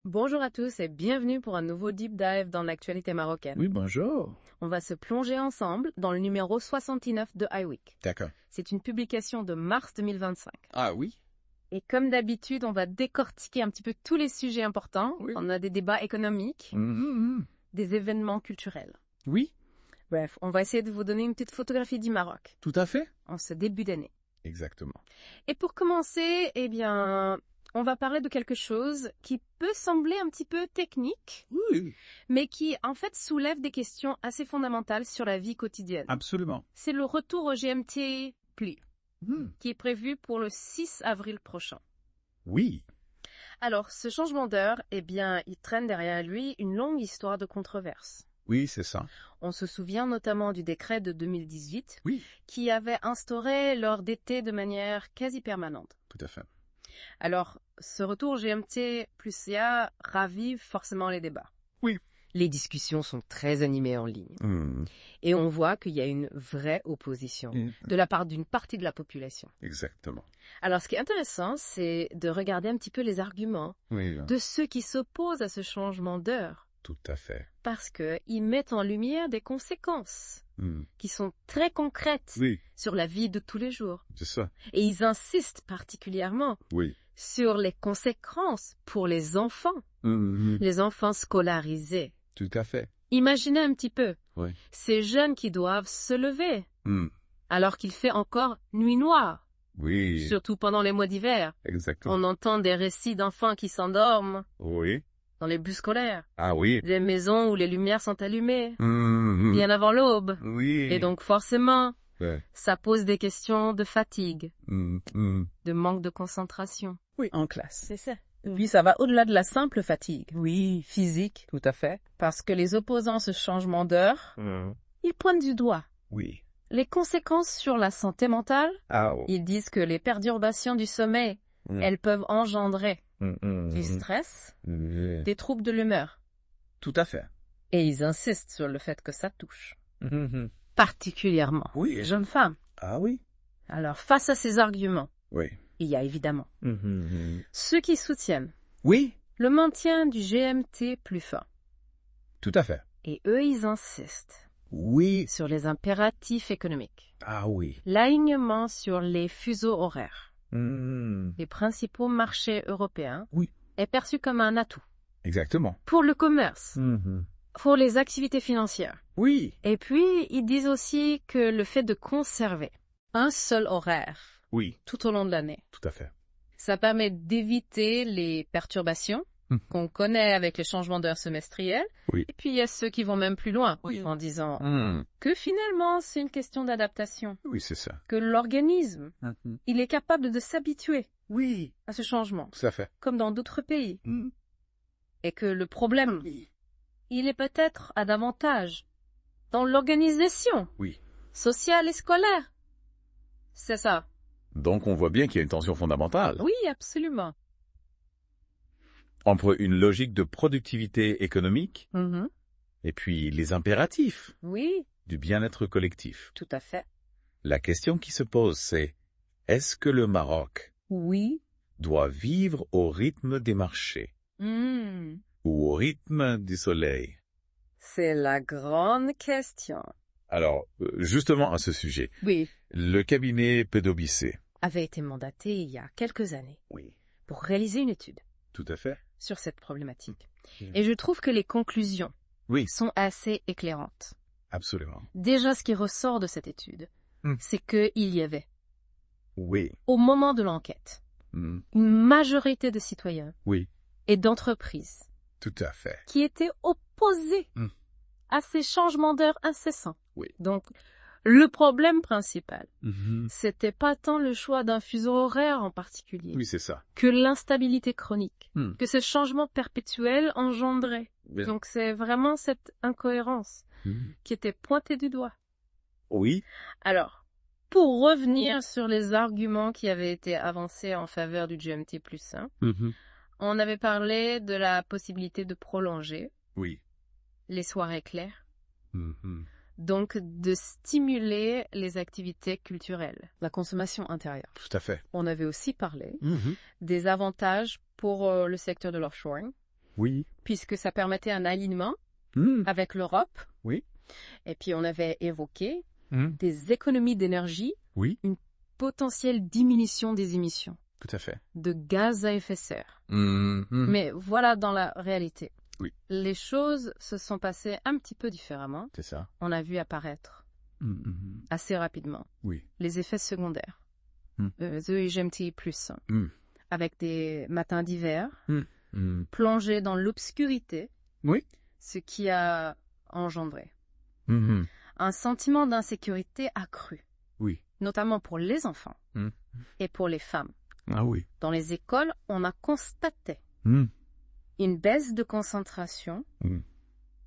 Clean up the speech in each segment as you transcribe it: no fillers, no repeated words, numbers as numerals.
Bonjour à tous et bienvenue pour un nouveau deep dive dans l'actualité marocaine. Oui, bonjour. On va se plonger ensemble dans le numéro 69 de iWeek. D'accord. C'est une publication de mars 2025. Ah oui? Et comme d'habitude, on va décortiquer un petit peu tous les sujets importants. Oui. On a des débats économiques, des événements culturels. Oui, Bref, on va essayer de vous donner une petite photographie du Maroc tout à fait. en ce début d'année. Exactement. Et pour commencer, on va parler de quelque chose qui peut sembler un petit peu technique, Oui, mais qui en fait soulève des questions assez fondamentales sur la vie quotidienne. absolument. C'est le retour au GMT+, Hmm. qui est prévu pour le 6 avril prochain. Oui. Alors, ce changement d'heure, il traîne derrière lui une longue histoire de controverses. Oui, c'est ça. On se souvient notamment du décret de 2018, Oui, qui avait instauré l'heure d'été de manière quasi permanente. tout à fait. Alors, ce retour GMT plus CA ravive forcément les débats. Oui. Les discussions sont très animées en ligne. Hmm. Et on voit qu'il y a une vraie opposition de la part d'une partie de la population. Exactement. Alors, ce qui est intéressant, c'est de regarder un petit peu les arguments Oui, de ceux qui s'opposent à ce changement d'heure, tout à fait. parce qu'ils mettent en lumière des conséquences Hmm. qui sont très concrètes Oui, sur la vie de tous les jours. c'est ça. Et ils insistent particulièrement Oui. sur les conséquences pour les enfants scolarisés. Tout à fait. Imaginez un petit peu, Oui. ces jeunes qui doivent se lever Hmm. alors qu'il fait encore nuit noire, Oui, surtout pendant les mois d'hiver. exactement. On entend des récits d'enfants qui s'endorment Oui. dans les bus scolaires, Ah oui. des maisons où les lumières sont allumées, Hmm. bien avant l'aube. Oui. Et donc forcément, Ouais. ça pose des questions de fatigue, Hmm. de manque de concentration. Oui, en classe. C'est ça. Oui, ça va au-delà de la simple fatigue. Oui, physique. Tout à fait. Parce que les opposants à ce changement d'heure, ils pointent du doigt Oui. les conséquences sur la santé mentale. Ah oh. Ils disent que les perturbations du sommeil, elles peuvent engendrer du stress, des troubles de l'humeur. Tout à fait. Et ils insistent sur le fait que ça touche particulièrement Oui. les jeunes femmes. Ah oui. Alors, face à ces arguments, Oui. il y a évidemment ceux qui soutiennent Oui. le maintien du GMT plus fin. Tout à fait. Et eux, ils insistent Oui. sur les impératifs économiques. Ah oui. L'alignement sur les fuseaux horaires Hmm. des principaux marchés européens Oui. est perçu comme un atout Exactement. pour le commerce, pour les activités financières. Oui. Et puis, ils disent aussi que le fait de conserver un seul horaire Oui. tout au long de l'année, Tout à fait. ça permet d'éviter les perturbations qu'on connaît avec les changements d'heures semestriels. Oui. Et puis, il y a ceux qui vont même plus loin Oui. en disant Hmm. que finalement, c'est une question d'adaptation, Oui, c'est ça. que l'organisme, il est capable de s'habituer Oui. à ce changement, Tout à fait. comme dans d'autres pays. Hmm. Et que le problème, il est peut-être à davantage dans l'organisation Oui. sociale et scolaire. C'est ça. Donc, on voit bien qu'il y a une tension fondamentale Oui, absolument. entre une logique de productivité économique Mhm. et puis les impératifs Oui, du bien-être collectif. tout à fait. La question qui se pose, c'est est-ce que le Maroc Oui. doit vivre au rythme des marchés Hmm. ou au rythme du soleil? C'est la grande question. Alors, justement à ce sujet, Oui. le cabinet PwC. Avait été mandaté il y a quelques années Oui. pour réaliser une étude Tout à fait. sur cette problématique. Et je trouve que les conclusions Oui, sont assez éclairantes. absolument. Déjà, ce qui ressort de cette étude, c'est qu'il y avait, Oui. au moment de l'enquête, Hmm. une majorité de citoyens Oui, et d'entreprises tout à fait. qui étaient opposés à ces changements d'heure incessants. Oui. Donc, le problème principal, c'était pas tant le choix d'un fuseau horaire en particulier, Oui, c'est ça. que l'instabilité chronique, Hmm. que ce changement perpétuel engendrait. Bien. Donc, c'est vraiment cette incohérence qui était pointée du doigt. Oui. Alors, pour revenir sur les arguments qui avaient été avancés en faveur du GMT+, on avait parlé de la possibilité de prolonger Oui. les soirées claires, donc de stimuler les activités culturelles, la consommation intérieure. Tout à fait. On avait aussi parlé des avantages pour le secteur de l'offshoring, Oui. puisque ça permettait un alignement Mm. avec l'Europe. Oui. Et puis on avait évoqué Mm. des économies d'énergie, Oui. une potentielle diminution des émissions Tout à fait. de gaz à effet de serre. Mm. Mm. Mais voilà dans la réalité. Oui. Les choses se sont passées un petit peu différemment. C'est ça. On a vu apparaître Mm. Mm. assez rapidement Oui. les effets secondaires Mm. de GMT+, Mm. avec des matins d'hiver Mm. plongés dans l'obscurité, Oui. ce qui a engendré Mm. un sentiment d'insécurité accru, Oui. notamment pour les enfants Mm. et pour les femmes. Ah oui. Dans les écoles, on a constaté Mm. une baisse de concentration, Mm.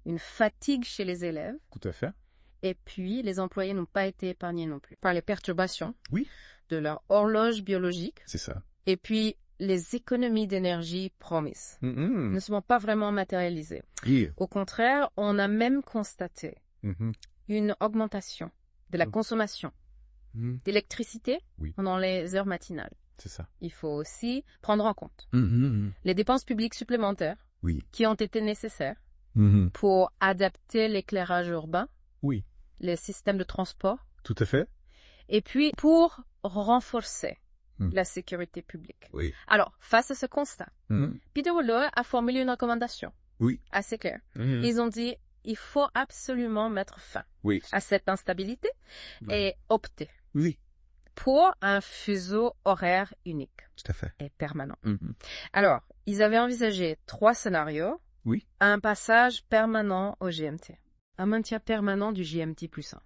une fatigue chez les élèves, Tout à fait. et puis les employés n'ont pas été épargnés non plus par les perturbations Oui. de leur horloge biologique, C'est ça. et puis les économies d'énergie promises Mm. ne sont pas vraiment matérialisées. Oui. Au contraire, on a même constaté Mm. une augmentation de la Mm. consommation Mm. d'électricité Oui. pendant les heures matinales. C'est ça. Il faut aussi prendre en compte Mm. les dépenses publiques supplémentaires Oui. qui ont été nécessaires Mm. pour adapter l'éclairage urbain, Oui. les systèmes de transport, Tout à fait. et puis pour renforcer Mm. la sécurité publique. Oui. Alors, face à ce constat, Mm. Peter Wheeler a formulé une recommandation Oui. assez claire. Mm. Ils ont dit il faut absolument mettre fin Oui. à cette instabilité et opter Oui. pour un fuseau horaire unique Tout à fait. et permanent. Mm. Alors, ils avaient envisagé 3 scénarios. Oui. Un passage permanent au GMT, un maintien permanent du GMT+1,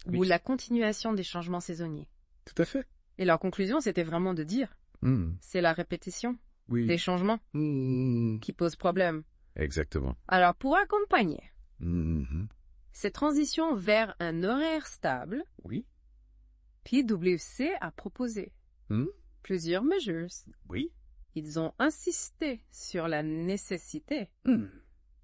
Oui. ou la continuation des changements saisonniers. Tout à fait. Et leur conclusion, c'était vraiment de dire, Mm. c'est la répétition Oui. des changements Mm. qui pose problème. Exactement. Alors, pour accompagner Mm. cette transition vers un horaire stable, Oui. PwC a proposé Mm. plusieurs mesures. Oui. Ils ont insisté sur la nécessité Mm.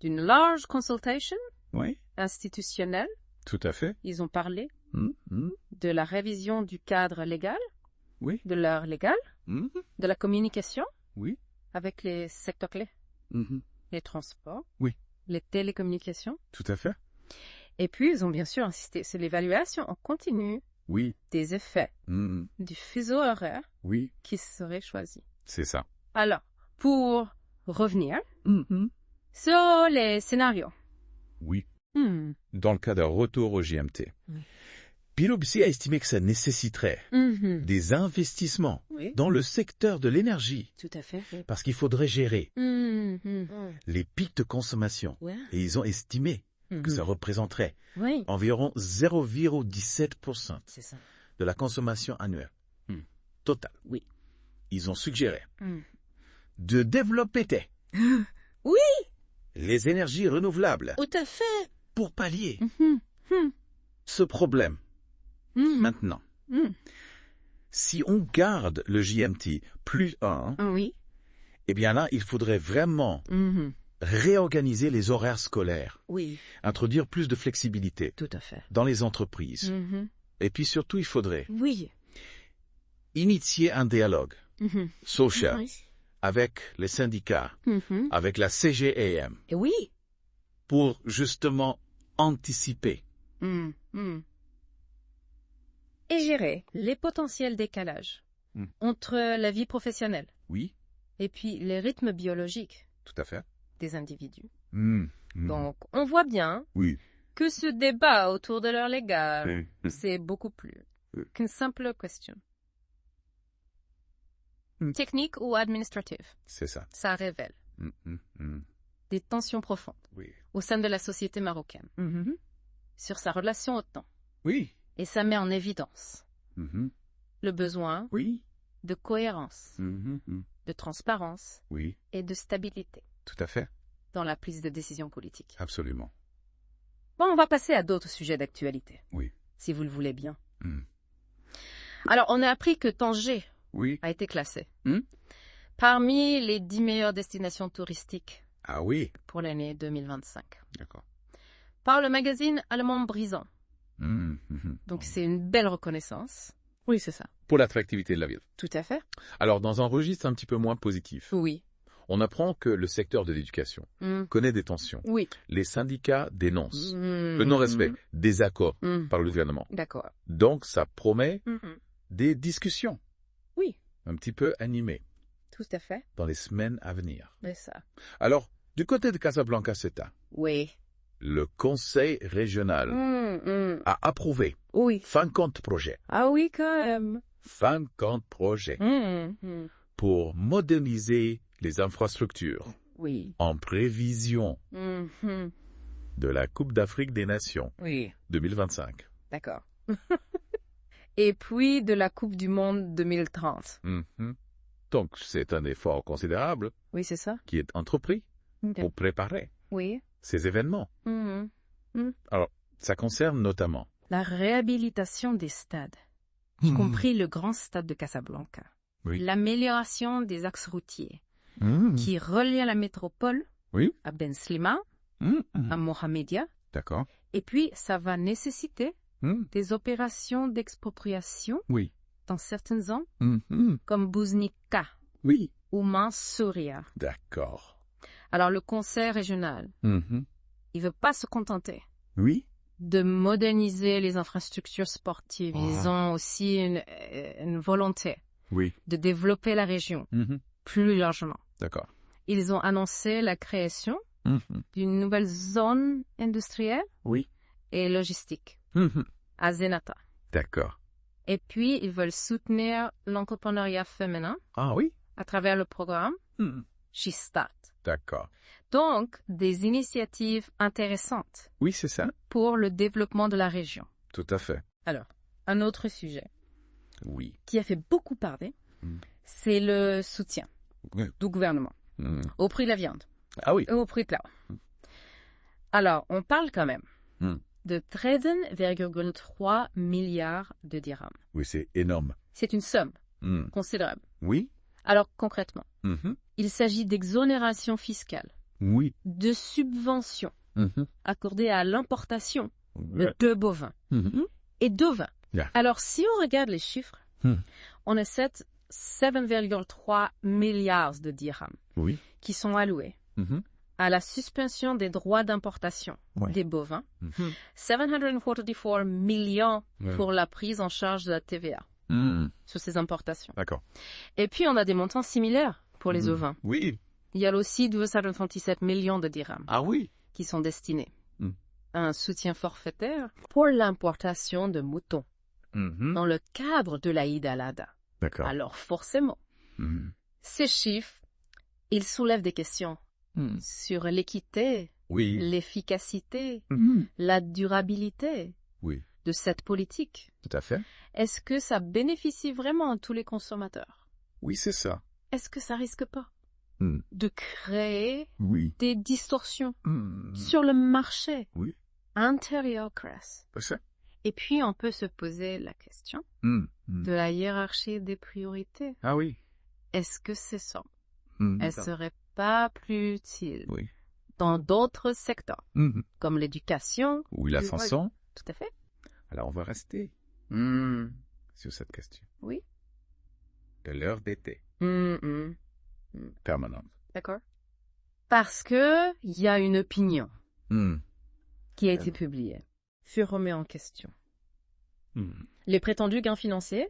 d'une large consultation Oui. institutionnelle. Tout à fait. Ils ont parlé Mm. Mm. de la révision du cadre légal, Oui. de l'heure légale, Mm. de la communication Oui. avec les secteurs clés, Mhm. les transports, Oui. les télécommunications. Tout à fait. Et puis, ils ont bien sûr insisté sur l'évaluation en continu Oui. des effets Mm. du fuseau horaire Oui. qui serait choisi. C'est ça. Alors, pour revenir Mhm. sur les scénarios. Oui. Hmm. Dans le cas d'un retour au GMT, Oui. PwC a estimé que ça nécessiterait Mhm. des investissements Oui, dans le secteur de l'énergie, tout à fait. Oui. parce qu'il faudrait gérer Mhm. les pics de consommation. Ouais. Et ils ont estimé que ça représenterait Oui, environ 0,17% c'est ça. de la consommation annuelle totale. Oui. Ils ont suggéré Mm. de développer Oui, les énergies renouvelables tout à fait. pour pallier Mhm. ce problème. Mhm. Maintenant, Mhm. si on garde le GMT plus 1, Oui. eh bien là, il faudrait vraiment Mhm. réorganiser les horaires scolaires, Oui, introduire plus de flexibilité tout à fait. dans les entreprises. Mhm. Et puis surtout, il faudrait Oui. initier un dialogue Mhm. social Oui. avec les syndicats, Mhm. avec la CGEM, Et oui. pour justement anticiper. Mhm. Mhm. Et gérer les potentiels décalages Mm. entre la vie professionnelle Oui, et puis les rythmes biologiques tout à fait. des individus. Mm. Donc, on voit bien Oui. que ce débat autour de l'heure légale, Mm. c'est beaucoup plus Mm. qu'une simple question. Mm. Technique ou administrative, C'est ça. ça révèle Mm, mm, mm. des tensions profondes Oui. au sein de la société marocaine sur sa relation au temps. Oui. Et ça met en évidence Mhm. le besoin Oui. de cohérence, Mhm, mhm. de transparence Oui, et de stabilité tout à fait. dans la prise de décision politique. Absolument. Bon, on va passer à d'autres sujets d'actualité, Oui. si vous le voulez bien. Mm. Alors, on a appris que Tanger Oui. a été classé Hmm? parmi les 10 meilleures destinations touristiques Ah oui. pour l'année 2025 D'accord. par le magazine allemand Brisant. Mm, mhm. Donc, c'est une belle reconnaissance. Oui, c'est ça. Pour l'attractivité de la ville. Tout à fait. Alors, dans un registre un petit peu moins positif, Oui. On apprend que le secteur de l'éducation connaît des tensions. Oui. Les syndicats dénoncent le non-respect, désaccord par le gouvernement. D'accord. Donc, ça promet des discussions. Oui. Un petit peu animées. Tout à fait. Dans les semaines à venir. C'est ça. Alors, du côté de Casablanca CETA, Oui. le conseil régional a approuvé 50 projets. Ah oui, quand même. 50 projets pour moderniser les infrastructures Oui. en prévision de la Coupe d'Afrique des Nations 2025. D'accord. Et puis de la Coupe du Monde 2030. Donc, c'est un effort considérable Oui, c'est ça. qui est entrepris pour préparer ces événements. Alors, ça concerne notamment la réhabilitation des stades, y compris le grand stade de Casablanca. L'amélioration des axes routiers qui relient la métropole à Ben Slima, à Mohamedia. D'accord. Et puis, ça va nécessiter des opérations d'expropriation dans certaines zones, comme Bouznika ou Mansouria. D'accord. Alors, le conseil régional, il veut pas se contenter de moderniser les infrastructures sportives. Ils ont aussi une volonté de développer la région plus largement. D'accord. Ils ont annoncé la création d'une nouvelle zone industrielle et logistique à Zenata. D'accord. Et puis, ils veulent soutenir l'entrepreneuriat féminin à travers le programme She Start. D'accord. Donc, des initiatives intéressantes. Oui, c'est ça. Pour le développement de la région. Tout à fait. Alors, un autre sujet qui a fait beaucoup parler, c'est le soutien du gouvernement au prix de la viande. Ah oui. Et au prix de l'or. Alors, on parle quand même de 13,3 milliards de dirhams. Oui, c'est énorme. C'est une somme considérable. Oui. Alors, concrètement, il s'agit d'exonération fiscale, de subventions accordées à l'importation de bovins et d'ovins. Alors, si on regarde les chiffres, on a 7,3 milliards de dirhams qui sont alloués à la suspension des droits d'importation des bovins, 744 millions pour la prise en charge de la TVA sur ces importations. D'accord. Et puis, on a des montants similaires pour les ovins. Oui. Il y a aussi 237 millions de dirhams qui sont destinés à un soutien forfaitaire pour l'importation de moutons dans le cadre de l'Aïd al-Adha. D'accord. Alors, forcément, ces chiffres, ils soulèvent des questions sur l'équité, l'efficacité, la durabilité de cette politique. Tout à fait. Est-ce que ça bénéficie vraiment à tous les consommateurs? Oui, c'est ça. Est-ce que ça risque pas de créer des distorsions sur le marché intérieur Cress? Et puis, on peut se poser la question de la hiérarchie des priorités. Ah oui. Est-ce que c'est ça? Elle serait pas plus utile dans d'autres secteurs, comme l'éducation ou la façon? Tout à fait. Alors, on va rester sur cette question. Oui. De l'heure d'été. Permanente. D'accord. Parce que il y a une opinion qui a été publiée. Fut remis en question. Les prétendus gains financiers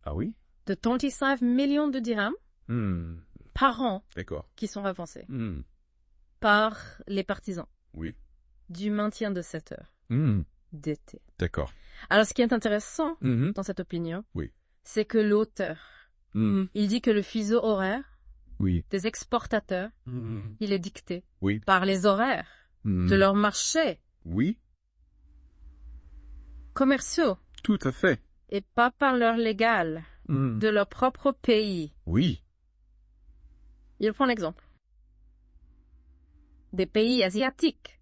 de 25 millions de dirhams par an qui sont avancés par les partisans du maintien de 7 heures d'été. D'accord. Alors, ce qui est intéressant dans cette opinion, c'est que l'auteur, il dit que le fuseau horaire des exportateurs, il est dicté par les horaires de leur marché commerciaux. Tout à fait. Et pas par l'heure légale de leur propre pays. Il prend l'exemple des pays asiatiques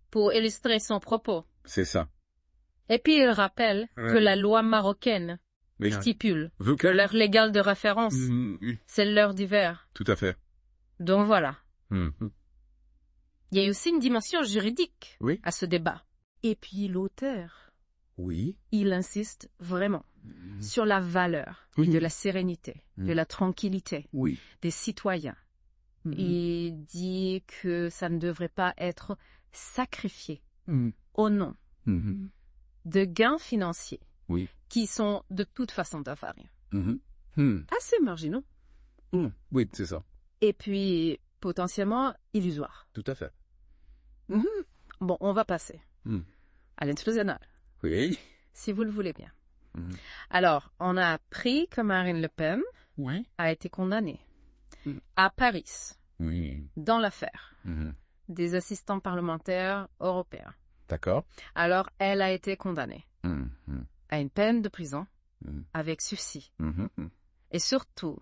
pour illustrer son propos. C'est ça. Et puis il rappelle que la loi marocaine stipule que l'heure légale de référence, c'est l'heure d'hiver. Tout à fait. Donc voilà. Il y a aussi une dimension juridique à ce débat. Et puis l'auteur, il insiste vraiment sur la valeur de la sérénité, de la tranquillité des citoyens Il dit que ça ne devrait pas être sacrifié au nom de gains financiers qui sont de toute façon d'avaries. Assez marginaux. Oui, c'est ça. Et puis, potentiellement illusoires. Tout à fait. Bon, on va passer à l'international. Oui. Si vous le voulez bien. Alors, on a appris que Marine Le Pen a été condamnée à Paris dans l'affaire des assistants parlementaires européens. D'accord. Alors, elle a été condamnée à une peine de prison avec sursis. Et surtout,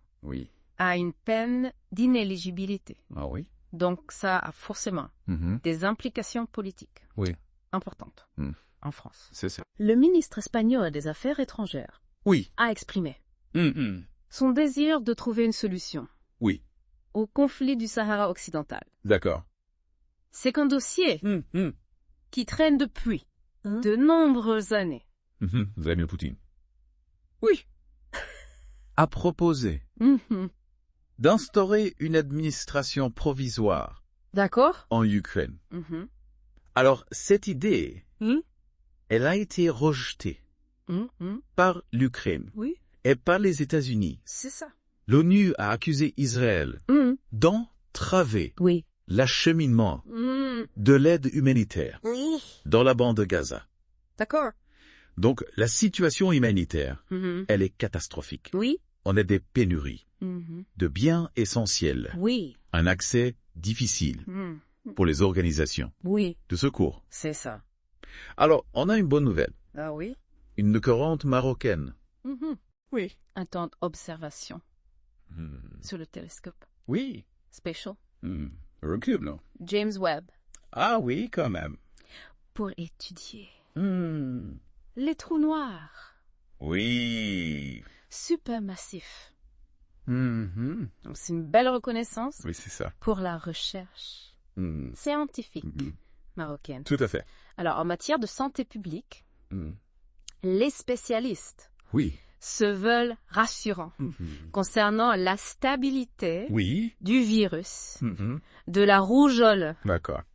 à une peine d'inéligibilité. Ah oui. Donc, ça a forcément des implications politiques importantes en France. C'est ça. Le ministre espagnol des Affaires étrangères a exprimé son désir de trouver une solution au conflit du Sahara occidental. D'accord. C'est qu'un dossier qui traîne depuis de nombreuses années. Vladimir Poutine. Oui. A proposé d'instaurer une administration provisoire en Ukraine. Alors, cette idée, elle a été rejetée par l'Ukraine et par les États-Unis. C'est ça. L'ONU a accusé Israël d'entraver l'acheminement de l'aide humanitaire dans la bande de Gaza. D'accord. Donc, la situation humanitaire, elle est catastrophique. Oui. On a des pénuries de biens essentiels. Oui. Un accès difficile pour les organisations de secours. C'est ça. Alors, on a une bonne nouvelle. Ah oui? Une occurrente marocaine. Oui. Un temps d'observation sur le télescope. Oui. Spatial. Recule, non? James Webb. Ah oui, quand même. Pour étudier les trous noirs. Oui. Supermassifs. Donc c'est une belle reconnaissance c'est ça. Pour la recherche scientifique marocaine. Tout à fait. Alors, en matière de santé publique, les spécialistes se veulent rassurants concernant la stabilité du virus de la rougeole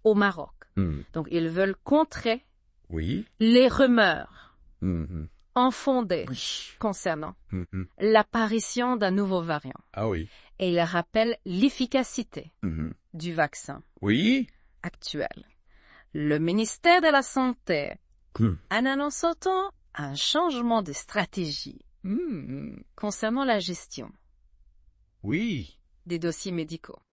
au Maroc. Donc, ils veulent contrer les rumeurs infondées concernant l'apparition d'un nouveau variant. Ah oui. Et ils rappellent l'efficacité du vaccin actuel. Le ministère de la Santé en annonçant un changement de stratégie concernant la gestion des dossiers médicaux.